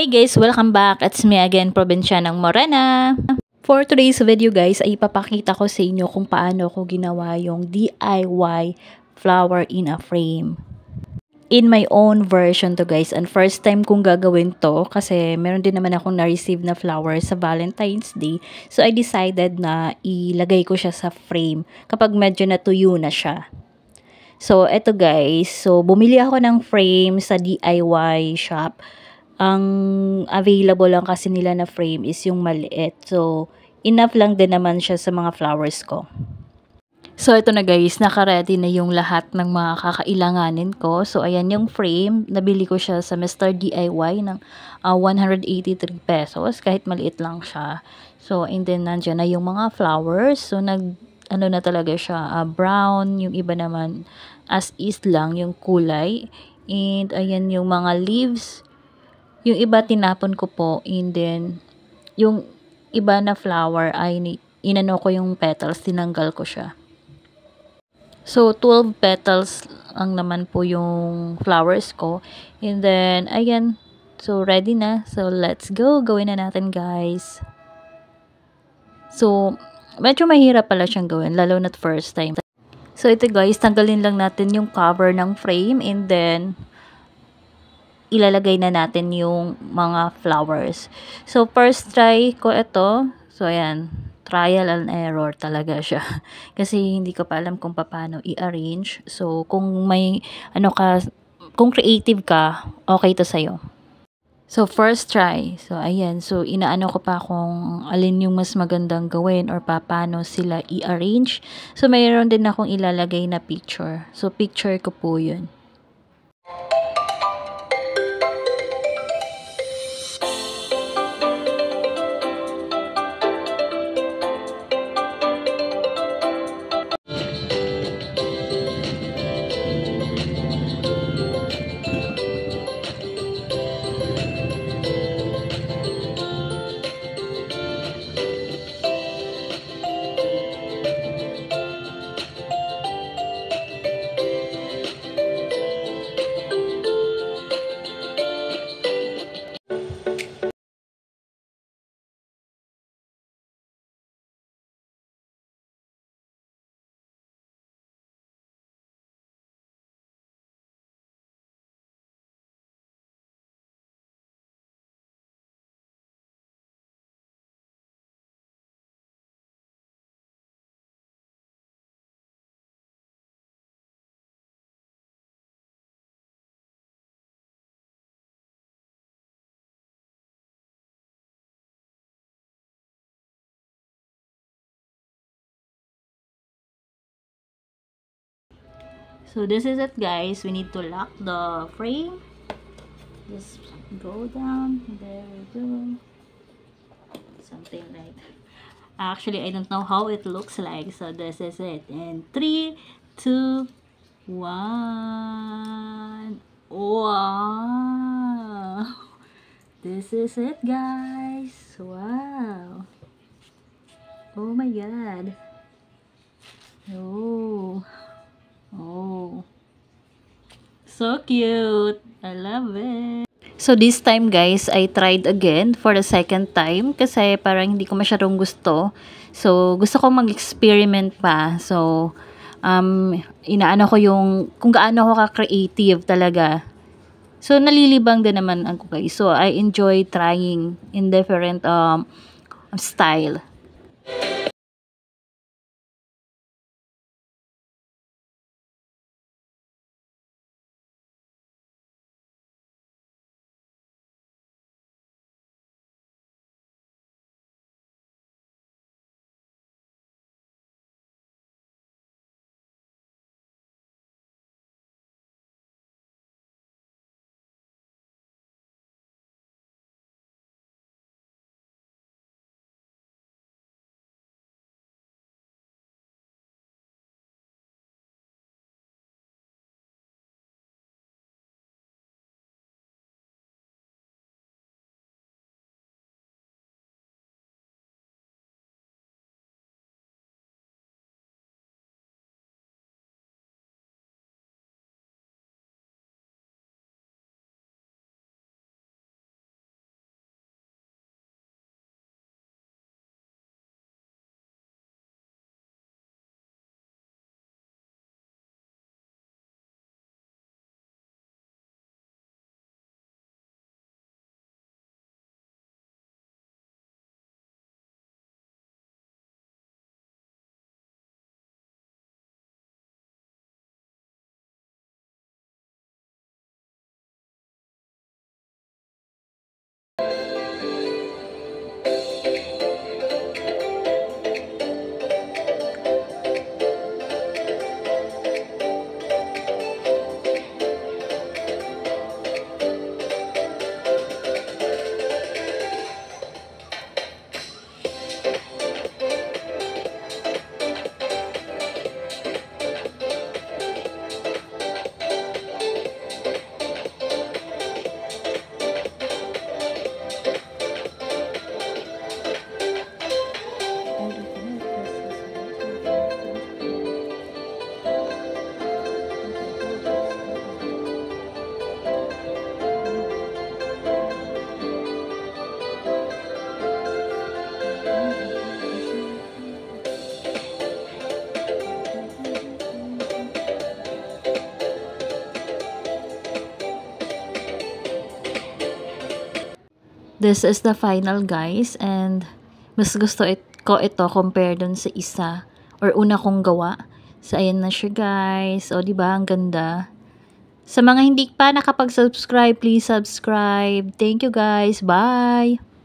Hi guys! Welcome back! It's me again, Provincianang Morena. For today's video guys, ay ipapakita ko sa inyo kung paano ko ginawa yung DIY flower in a frame. In my own version to guys, and first time kong gagawin to kasi meron din naman akong na-receive na flowers sa Valentine's Day. So I decided na ilagay ko siya sa frame kapag medyo natuyo na siya. So eto guys, so bumili ako ng frame sa DIY shop. Ang available lang kasi nila na frame is yung maliit. So, enough lang din naman siya sa mga flowers ko. So, ito na guys, naka-ready na yung lahat ng mga kakailanganin ko. So, ayan yung frame. Nabili ko siya sa Mr. DIY ng 183 pesos. Kahit maliit lang siya. So, and then nandyan na yung mga flowers. So, ano na talaga siya, brown. Yung iba naman as is lang yung kulay. And ayan yung mga leaves. Yung iba tinapon ko po, and then yung iba na flower ay inano ko yung petals, tinanggal ko siya. So 12 petals ang naman po yung flowers ko. And then ayan, so ready na. So let's go, gawin na natin guys. So medyo mahirap pala siyang gawin, lalo na first time. So ito guys, tanggalin lang natin yung cover ng frame, and then ilalagay na natin yung mga flowers. So, first try ko ito. So, ayan. Trial and error talaga siya. Kasi hindi ko pa alam kung paano i-arrange. So, kung may, kung creative ka, okay to sa'yo. So, first try. So, ayan. So, inaano ko pa kung alin yung mas magandang gawin or paano sila i-arrange. So, mayroon din akong ilalagay na picture. So, picture ko po yun. So this is it guys. We need to lock the frame. Just go down. There we go. Something like that. Actually, I don't know how it looks like. So this is it. And 3, 2, 1. Wow. This is it guys. Wow. Oh my god. Oh. Oh, so cute. I love it. So this time guys, I tried again for the second time kasi parang hindi ko masyadong gusto. So gusto ko mag-experiment pa. So inaano ko yung kung gaano ako ka-creative talaga. So nalilibang din naman ako guys. So I enjoy trying in different style. This is the final guys, and mas gusto ko ito compare dun sa isa or una kong gawa. So ayan na siya guys. O diba ang ganda. Sa mga hindi pa nakapag-subscribe, please subscribe. Thank you guys. Bye!